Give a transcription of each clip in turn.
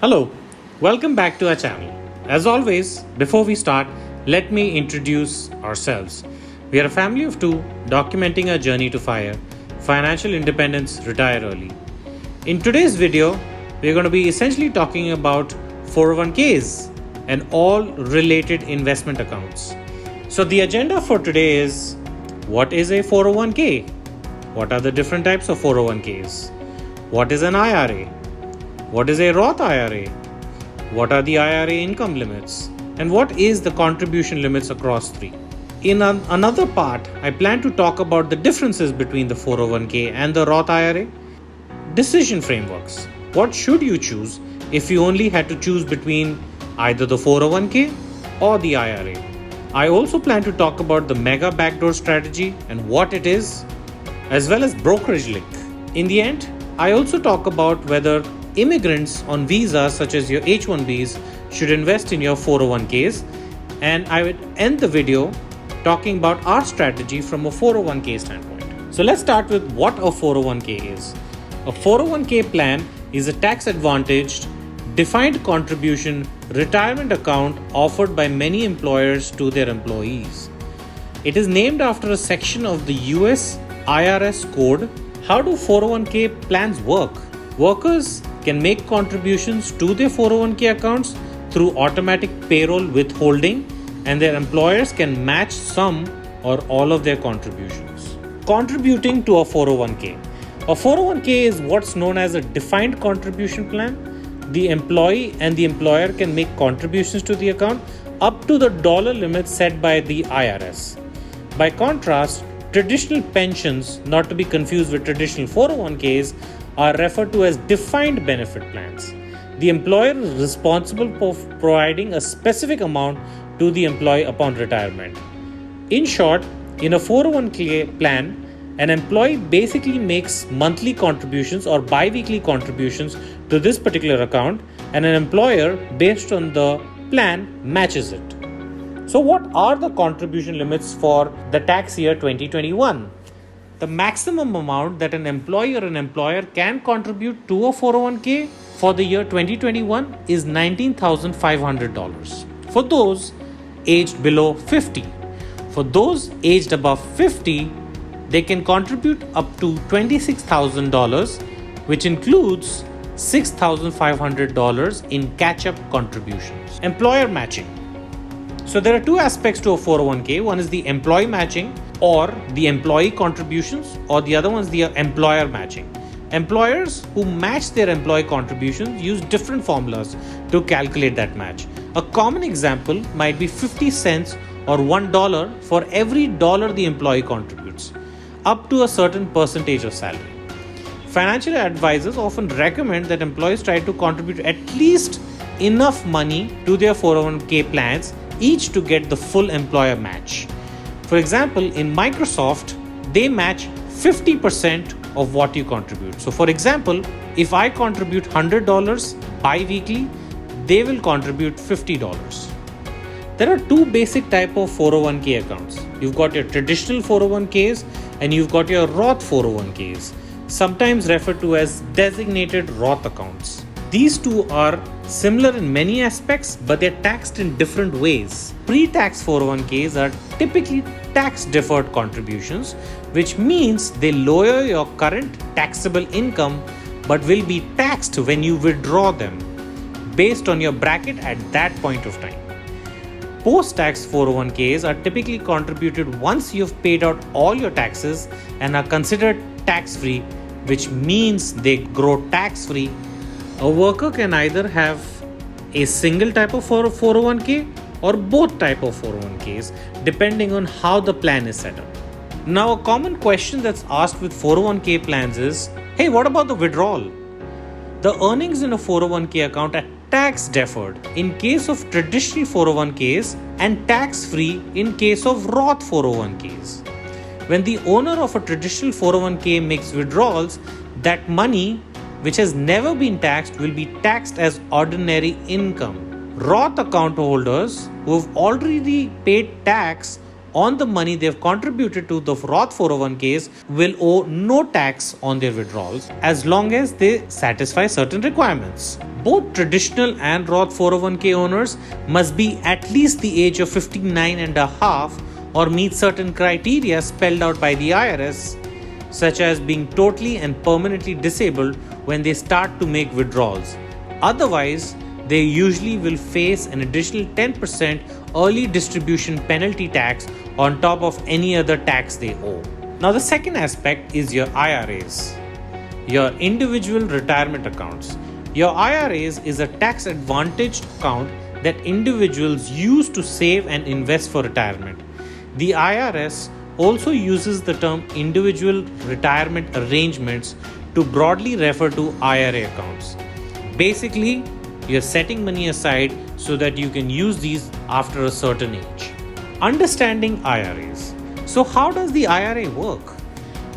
Hello, welcome back to our channel. As always, before we start, let me introduce ourselves. We are a family of two documenting our journey to FIRE, financial independence, retire early. In today's video, we are going to be essentially talking about 401ks and all related investment accounts. So the agenda for today is, what is a 401k? What are the different types of 401ks? What is an IRA? What is a Roth IRA? What are the IRA income limits? And what is the contribution limits across three? In another part, I plan to talk about the differences between the 401k and the Roth IRA. Decision frameworks. What should you choose if you only had to choose between either the 401k or the IRA? I also plan to talk about the mega backdoor strategy and what it is, as well as brokerage link. In the end, I also talk about whether immigrants on visas such as your H-1Bs should invest in your 401ks, and I would end the video talking about our strategy from a 401k standpoint. So let's start with what a 401k is. A 401k plan is a tax-advantaged, defined contribution retirement account offered by many employers to their employees. It is named after a section of the US IRS code. How do 401k plans work? Workers can make contributions to their 401k accounts through automatic payroll withholding, and their employers can match some or all of their contributions. Contributing to a 401k. A 401k is what's known as a defined contribution plan. The employee and the employer can make contributions to the account up to the dollar limit set by the IRS. By contrast, traditional pensions, not to be confused with traditional 401ks, are referred to as defined benefit plans. The employer is responsible for providing a specific amount to the employee upon retirement. In short, in a 401k plan, an employee basically makes monthly contributions or bi-weekly contributions to this particular account, and an employer, based on the plan, matches it. So what are the contribution limits for the tax year 2021? The maximum amount that an employee or an employer can contribute to a 401k for the year 2021 is $19,500 for those aged below 50. For those aged above 50, they can contribute up to $26,000, which includes $6,500 in catch-up contributions. Employer matching. So there are two aspects to a 401k. One is the employee matching or the employee contributions, or the other one is the employer matching. Employers who match their employee contributions use different formulas to calculate that match. A common example might be 50 cents or $1 for every dollar the employee contributes, up to a certain percentage of salary. Financial advisors often recommend that employees try to contribute at least enough money to their 401k plans each to get the full employer match. For example, in Microsoft, they match 50% of what you contribute. So for example, if I contribute $100 bi-weekly, they will contribute $50. There are two basic types of 401k accounts. You've got your traditional 401ks and you've got your Roth 401ks, sometimes referred to as designated Roth accounts. These two are similar in many aspects, but they're taxed in different ways. Pre-tax 401ks are typically tax-deferred contributions, which means they lower your current taxable income but will be taxed when you withdraw them based on your bracket at that point of time. Post-tax 401ks are typically contributed once you've paid out all your taxes and are considered tax-free, which means they grow tax-free. A worker can either have a single type of 401k or both type of 401ks, depending on how the plan is set up. Now, a common question that's asked with 401k plans is, hey, what about the withdrawal? The earnings in a 401k account are tax deferred in case of traditional 401ks and tax free in case of Roth 401ks. When the owner of a traditional 401k makes withdrawals, that money, which has never been taxed, will be taxed as ordinary income. Roth account holders who have already paid tax on the money they've contributed to the Roth 401ks will owe no tax on their withdrawals as long as they satisfy certain requirements. Both traditional and Roth 401k owners must be at least the age of 59 and a half or meet certain criteria spelled out by the IRS, such as being totally and permanently disabled when they start to make withdrawals. Otherwise, they usually will face an additional 10% early distribution penalty tax on top of any other tax they owe. Now, the second aspect is your IRAs, your individual retirement accounts. Your IRAs is a tax advantaged account that individuals use to save and invest for retirement. The IRS also uses the term individual retirement arrangements to broadly refer to IRA accounts. Basically, you're setting money aside so that you can use these after a certain age. Understanding IRAs. So how does the IRA work?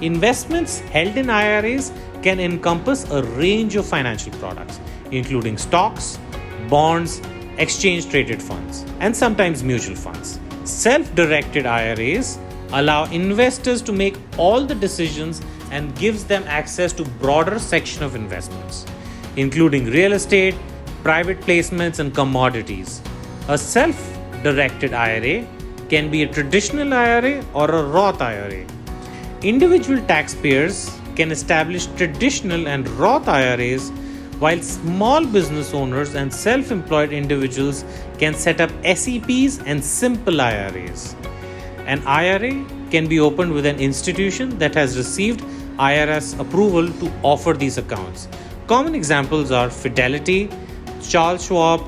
Investments held in IRAs can encompass a range of financial products, including stocks, bonds, exchange-traded funds, and sometimes mutual funds. Self-directed IRAs allow investors to make all the decisions and gives them access to broader section of investments, including real estate, private placements, and commodities. A self-directed IRA can be a traditional IRA or a Roth IRA. Individual taxpayers can establish traditional and Roth IRAs, while small business owners and self-employed individuals can set up SEPs and simple IRAs. An IRA can be opened with an institution that has received IRS approval to offer these accounts. Common examples are Fidelity, Charles Schwab,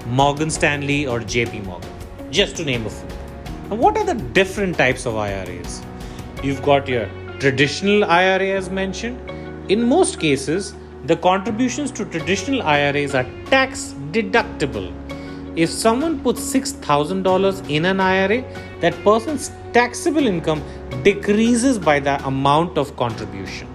Morgan Stanley, or JP Morgan, just to name a few. Now, what are the different types of IRAs? You've got your traditional IRA as mentioned. In most cases, the contributions to traditional IRAs are tax deductible. If someone puts $6,000 in an IRA, that person's taxable income decreases by the amount of contribution.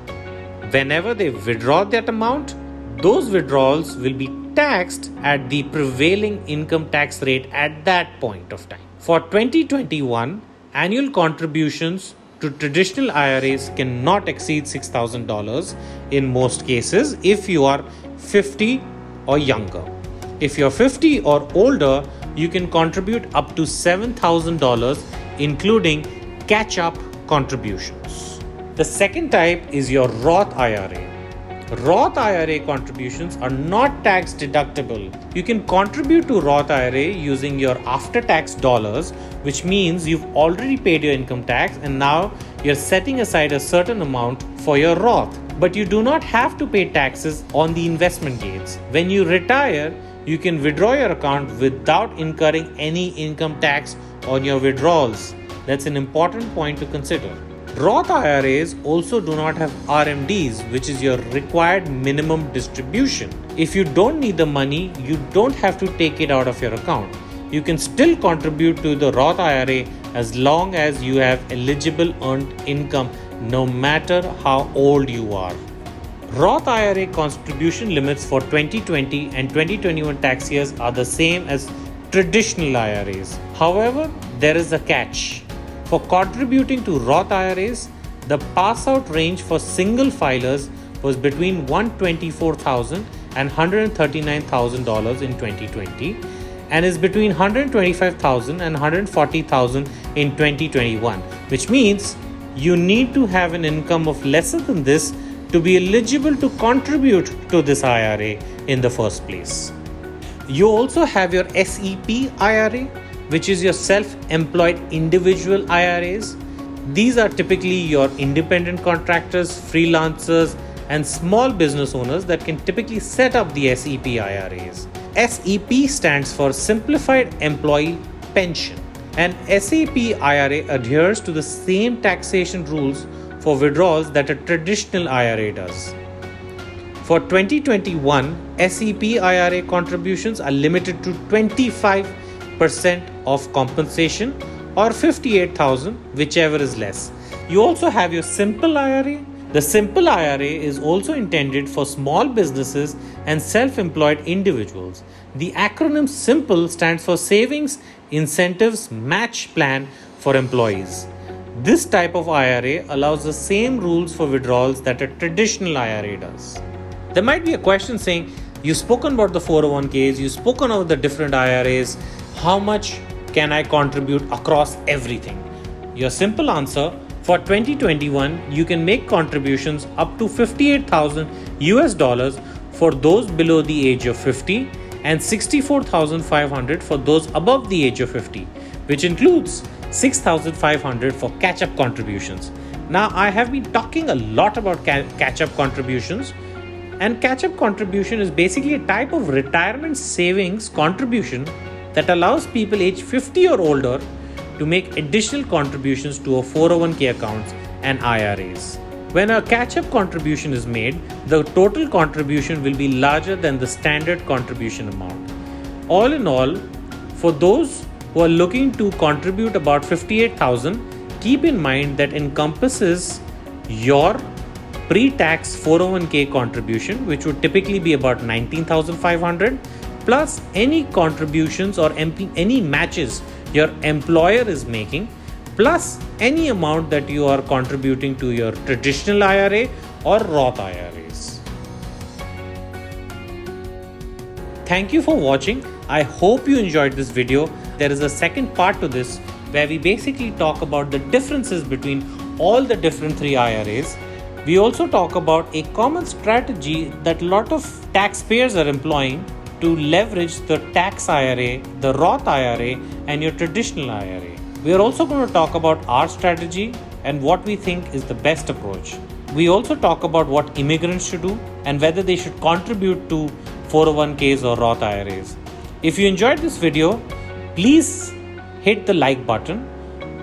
Whenever they withdraw that amount, those withdrawals will be taxed at the prevailing income tax rate at that point of time. For 2021, annual contributions to traditional IRAs cannot exceed $6,000 in most cases if you are 50 or younger. If you're 50 or older, you can contribute up to $7,000, including catch-up contributions. The second type is your Roth IRA. Roth IRA contributions are not tax deductible. You can contribute to Roth IRA using your after-tax dollars, which means you've already paid your income tax and now you're setting aside a certain amount for your Roth. But you do not have to pay taxes on the investment gains. When you retire, you can withdraw your account without incurring any income tax on your withdrawals. That's an important point to consider. Roth IRAs also do not have RMDs, which is your required minimum distribution. If you don't need the money, you don't have to take it out of your account. You can still contribute to the Roth IRA as long as you have eligible earned income, no matter how old you are. Roth IRA contribution limits for 2020 and 2021 tax years are the same as traditional IRAs. However, there is a catch. For contributing to Roth IRAs, the pass-out range for single filers was between $124,000 and $139,000 in 2020 and is between $125,000 and $140,000 in 2021, which means you need to have an income of lesser than this to be eligible to contribute to this IRA in the first place. You also have your SEP IRA, which is your self-employed individual IRAs. These are typically your independent contractors, freelancers, and small business owners that can typically set up the SEP IRAs. SEP stands for Simplified Employee Pension. An SEP IRA adheres to the same taxation rules for withdrawals that a traditional IRA does. For 2021, SEP IRA contributions are limited to 25% of compensation or $58,000, whichever is less. You also have your Simple IRA. The Simple IRA is also intended for small businesses and self-employed individuals. The acronym SIMPLE stands for Savings Incentives Match Plan for Employees. This type of IRA allows the same rules for withdrawals that a traditional IRA does. There might be a question saying, You've spoken about the 401ks, you've spoken about the different IRAs. How much can I contribute across everything? Your simple answer, for 2021, you can make contributions up to $58,000 US for those below the age of 50 and $64,500 for those above the age of 50, which includes $6,500 for catch-up contributions. Now, I have been talking a lot about catch-up contributions, and catch-up contribution is basically a type of retirement savings contribution that allows people age 50 or older to make additional contributions to a 401k accounts and IRAs. When a catch-up contribution is made, the total contribution will be larger than the standard contribution amount. All in all, for those who are looking to contribute about $58,000, keep in mind that encompasses your pre-tax 401k contribution, which would typically be about $19,500, plus any contributions or any matches your employer is making, plus any amount that you are contributing to your traditional IRA or Roth IRAs. Thank you for watching. I hope you enjoyed this video. There is a second part to this where we basically talk about the differences between all the different three IRAs. We also talk about a common strategy that a lot of taxpayers are employing to leverage the tax IRA, the Roth IRA, and your traditional IRA. We are also going to talk about our strategy and what we think is the best approach. We also talk about what immigrants should do and whether they should contribute to 401ks or Roth IRAs. If you enjoyed this video, please hit the like button,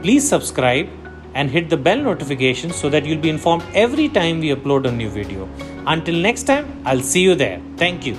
please subscribe, and hit the bell notification so that you'll be informed every time we upload a new video. Until next time, I'll see you there. Thank you.